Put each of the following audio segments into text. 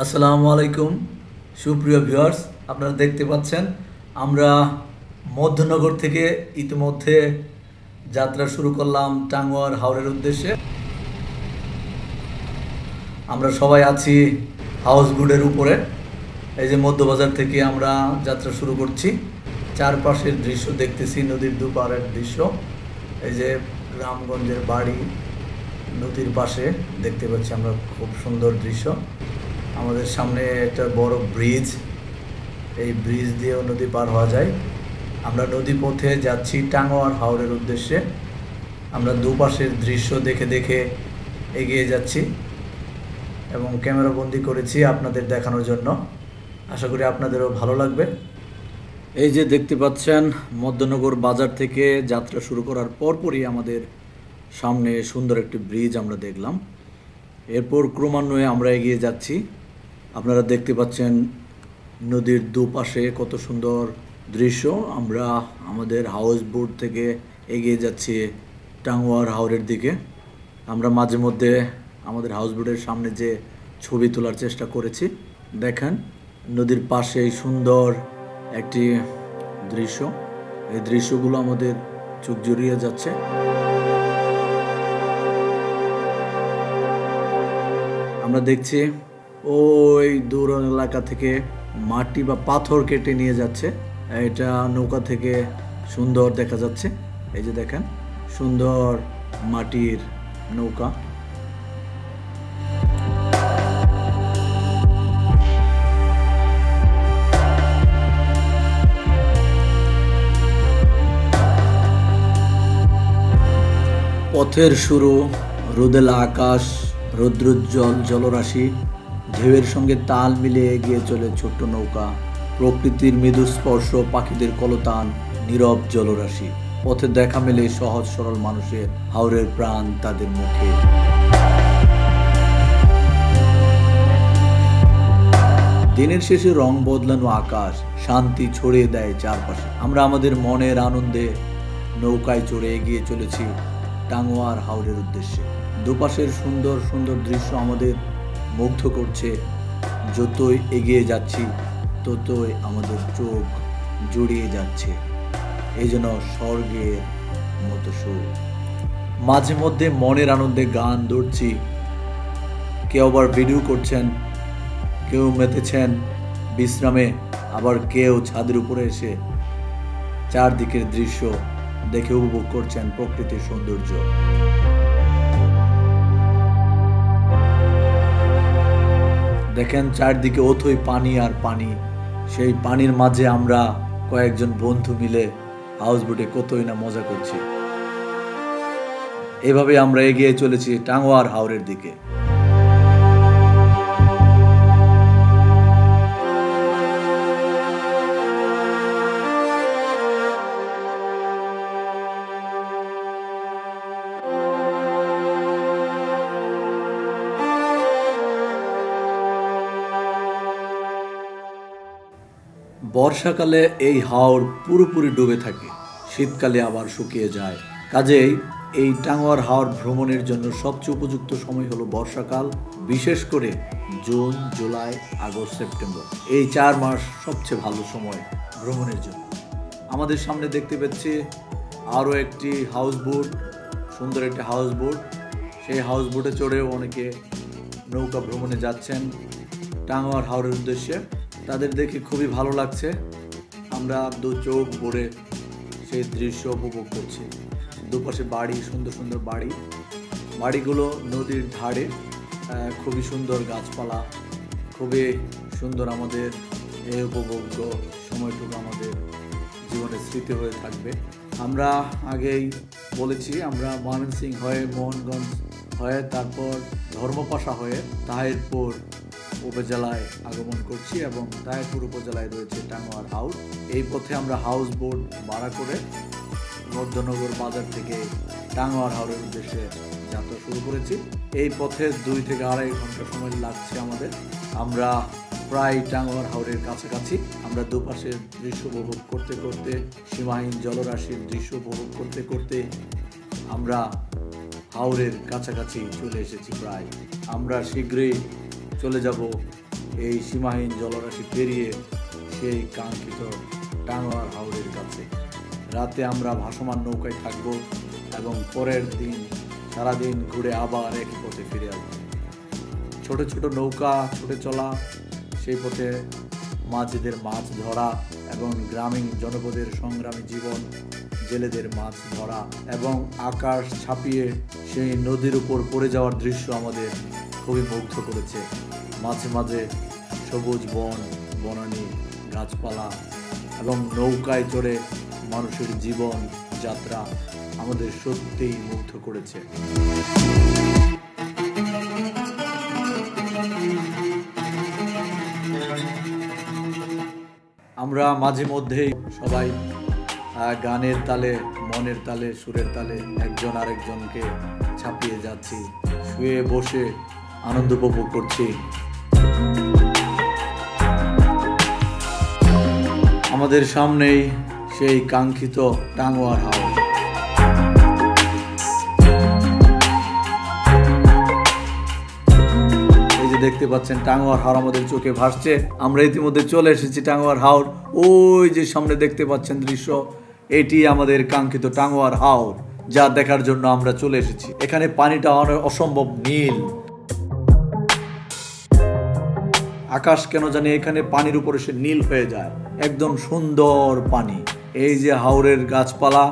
আসসালামু আলাইকুম সুপ্রিয় ভিউয়ার্স, আপনারা দেখতে পাচ্ছেন আমরা মধ্যনগর থেকে ইতিমধ্যে যাত্রা শুরু করলাম টাঙ্গুয়ার হাওরের উদ্দেশ্যে। আমরা সবাই আছি হাউস বোটের উপরে। এই যে মধ্যবাজার থেকে আমরা যাত্রা শুরু করছি। চারপাশের দৃশ্য দেখতেছি, নদীর দুপারের দৃশ্য। এই যে গ্রামগঞ্জের বাড়ি নদীর পাশে দেখতে পাচ্ছি আমরা, খুব সুন্দর দৃশ্য। আমাদের সামনে একটা বড় ব্রিজ, এই ব্রিজ দিয়েও নদী পার হওয়া যায়। আমরা নদী পথে যাচ্ছি টাঙ্গুয়ার হাওরের উদ্দেশ্যে। আমরা দুপাশের দৃশ্য দেখে দেখে এগিয়ে যাচ্ছি এবং ক্যামেরাবন্দি করেছি আপনাদের দেখানোর জন্য। আশা করি আপনাদেরও ভালো লাগবে। এই যে দেখতে পাচ্ছেন, মধ্যনগর বাজার থেকে যাত্রা শুরু করার পরপরই আমাদের সামনে সুন্দর একটি ব্রিজ আমরা দেখলাম। এরপর ক্রমান্বয়ে আমরা এগিয়ে যাচ্ছি। আপনারা দেখতে পাচ্ছেন নদীর দুপাশে কত সুন্দর দৃশ্য। আমরা আমাদের হাউস বোট থেকে এগিয়ে যাচ্ছি টাঙ্গুয়ার হাওরের দিকে। আমরা মাঝে মধ্যে আমাদের হাউস বোটের সামনে যে ছবি তোলার চেষ্টা করেছি। দেখেন নদীর পাশে সুন্দর একটি দৃশ্য, এই দৃশ্যগুলো আমাদের চোখ জুড়িয়ে যাচ্ছে। আমরা দেখছি ওই দূর এলাকা থেকে মাটি বা পাথর কেটে নিয়ে যাচ্ছে। এটা নৌকা থেকে সুন্দর দেখা যাচ্ছে। এই যে দেখেন সুন্দর মাটির নৌকা। পথের শুরু, রোদেলা আকাশ, রৌদ্রোজ্জ্বল জলরাশি, ঢেউয়ের সঙ্গে তাল মিলিয়ে এগিয়ে চলে ছোট্ট নৌকা, প্রকৃতির মৃদু স্পর্শ, পাখিদের কলতান, নীরব জলরাশি। পথে দেখা মেলে সহজ সরল মানুষের, হাওরের প্রাণ তাদের মুখে। দিনের শেষে রং বদলানো আকাশ শান্তি ছড়িয়ে দেয় চারপাশে। আমরা আমাদের মনের আনন্দে নৌকায় চড়ে এগিয়ে চলেছি টাঙ্গুয়ার হাওরের উদ্দেশ্যে। দুপাশের সুন্দর সুন্দর দৃশ্য আমাদের মুগ্ধ করছে। যতই এগিয়ে যাচ্ছি ততই আমাদের চোখ জুড়িয়ে যাচ্ছে, এই জন্য স্বর্গের মতো সুর। মাঝে মধ্যে মনের আনন্দে গান ধরছি, কেউ আবার ভিডিও করছেন, কেউ মেতেছেন বিশ্রামে, আবার কেউ ছাদের উপরে এসে চারদিকের দৃশ্য দেখে উপভোগ করছেন প্রকৃতির সৌন্দর্য। দেখেন চারদিকে অথই পানি আর পানি। সেই পানির মাঝে আমরা কয়েকজন বন্ধু মিলে হাউস বোটে কতই না মজা করছি। এভাবে আমরা এগিয়ে চলেছি টাঙ্গুয়ার হাওরের দিকে। বর্ষাকালে এই হাওর পুরোপুরি ডুবে থাকে, শীতকালে আবার শুকিয়ে যায়। কাজেই এই টাঙ্গুয়ার হাওর ভ্রমণের জন্য সবচেয়ে উপযুক্ত সময় হলো বর্ষাকাল, বিশেষ করে জুন, জুলাই, আগস্ট, সেপ্টেম্বর। এই 4 মাস সবচেয়ে ভালো সময় ভ্রমণের জন্য। আমাদের সামনে দেখতে পাচ্ছি আরও একটি হাউস বোট, সুন্দর একটি হাউস বোট। সেই হাউস বোটে চড়েও অনেকে নৌকা ভ্রমণে যাচ্ছেন টাঙ্গুয়ার হাওরের উদ্দেশ্যে। তাদের দেখে খুবই ভালো লাগছে। আমরা দু চোখ ভরে সেই দৃশ্য উপভোগ করছি। দুপাশে বাড়ি, সুন্দর সুন্দর বাড়ি, বাড়িগুলো নদীর ধারে। খুবই সুন্দর গাছপালা, খুবই সুন্দর। আমাদের এই উপভোগ্য সময়টুকু আমাদের জীবনের স্মৃতি হয়ে থাকবে। আমরা আগেই বলেছি, আমরা ময়মনসিংহ হয়ে, মোহনগঞ্জ হয়ে, তারপর ধর্মপাশা হয়ে তাহিরপুর উপজেলায় আগমন করছি এবং তাহিরপুর উপজেলায় রয়েছে টাঙ্গুয়ার হাওর। এই পথে আমরা হাউস বোট ভাড়া করে মধ্যনগর বাজার থেকে টাঙ্গুয়ার হাওরের উদ্দেশ্যে যাত্রা শুরু করেছি। এই পথে 2 থেকে 2.5 ঘন্টা সময় লাগছে আমাদের। আমরা প্রায় টাঙ্গুয়ার হাওরের কাছাকাছি। আমরা দুপাশের দৃশ্য উপভোগ করতে করতে, সীমাহীন জলরাশির দৃশ্য উপভোগ করতে করতে আমরা হাওরের কাছাকাছি চলে এসেছি প্রায়। আমরা শীঘ্রই চলে যাব এই সীমাহীন জলরাশি পেরিয়ে সেই কাঙ্ক্ষিত টাঙ্গুয়ার হাওরের কাছে। রাতে আমরা ভাসমান নৌকায় থাকব এবং পরের দিন সারাদিন ঘুরে আবার একই পথে ফিরে আসব। ছোট ছোট নৌকা ছুটে চলা, সেই পথে মাঝিদের মাছ ধরা এবং গ্রামীণ জনপদের সংগ্রামী জীবন, জেলেদের মাছ ধরা এবং আকাশ ছাপিয়ে সেই নদীর উপর পড়ে যাওয়ার দৃশ্য আমাদের খুবই মুগ্ধ করেছে। মাঝে মাঝে সবুজ বন, বনানী, গাছপালা এবং নৌকায় চড়ে মানুষের জীবন যাত্রা আমাদের সত্যিই মুগ্ধ করেছে। আমরা মাঝে মধ্যেই সবাই গানের তালে, মনের তালে, সুরের তালে একজন আরেকজনকে ছাপিয়ে যাচ্ছি, শুয়ে বসে আনন্দ উপভোগ করছি। আমাদের সামনেই সেই কাঙ্ক্ষিত টাঙ্গুয়ার হাওর। এই যে দেখতে পাচ্ছেন টাঙ্গুয়ার হাওর আমাদের চোখে ভাসছে। আমরা ইতিমধ্যে চলে এসেছি টাঙ্গুয়ার হাওর। ওই যে সামনে দেখতে পাচ্ছেন দৃশ্য, এটি আমাদের কাঙ্ক্ষিত টাঙ্গুয়ার হাওর, যা দেখার জন্য আমরা চলে এসেছি। এখানে পানিটা অসম্ভব নীল, আকাশ কেন জানি এখানে পানির উপরে সে নীল হয়ে যায়, একদম সুন্দর পানি। এই যে হাওরের গাছপালা,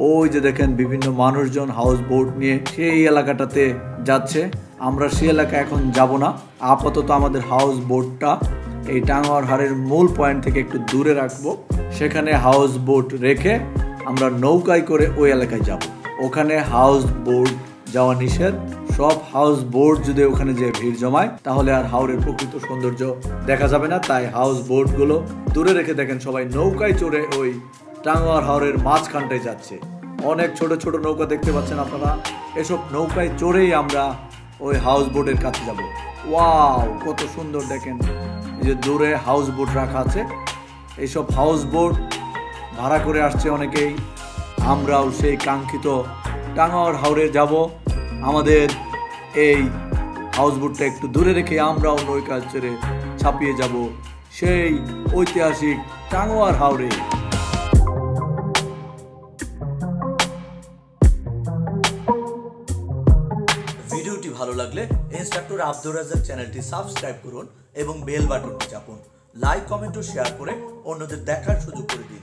ওই যে দেখেন বিভিন্ন মানুষজন হাউস বোট নিয়ে সেই এলাকাটাতে যাচ্ছে। আমরা সেই এলাকা এখন যাব না, আপাতত আমাদের হাউস বোটটা এই টাঙ্গুয়ার হাওরের মূল পয়েন্ট থেকে একটু দূরে রাখবো। সেখানে হাউস বোট রেখে আমরা নৌকায় করে ওই এলাকায় যাব। ওখানে হাউস বোট যাওয়া নিষেধ। সব হাউস বোট যদি ওখানে যে ভিড় জমায় তাহলে আর হাওরের প্রকৃত সৌন্দর্য দেখা যাবে না। তাই হাউস বোটগুলো দূরে রেখে দেখেন সবাই নৌকায় চড়ে ওই টাঙ্গুয়ার হাওরের মাঝখানটায় যাচ্ছে। অনেক ছোট ছোট নৌকা দেখতে পাচ্ছেন আপনারা। এসব নৌকায় চড়েই আমরা ওই হাউস বোটের কাছে যাব। ওয়াও, কত সুন্দর দেখেন, এই যে দূরে হাউস বোট রাখা আছে। এইসব হাউস বোট ভাড়া করে আসছে অনেকেই। আমরাও সেই কাঙ্ক্ষিত টাঙ্গুয়ার হাওরে যাব। আমাদের এই হাউস বোটটা একটু দূরে রেখে আমরাও নৌকা চড়ে ছাপিয়ে যাব সেই ঐতিহাসিক টাঙ্গুয়ার হাওরে। ভিডিওটি ভালো লাগলে ইন্সট্রাক্টর আব্দুর রাজ্জাক চ্যানেলটি সাবস্ক্রাইব করুন এবং বেল বাটনটি চাপুন। লাইক, কমেন্ট ও শেয়ার করে অন্যদের দেখার সুযোগ করে দিন।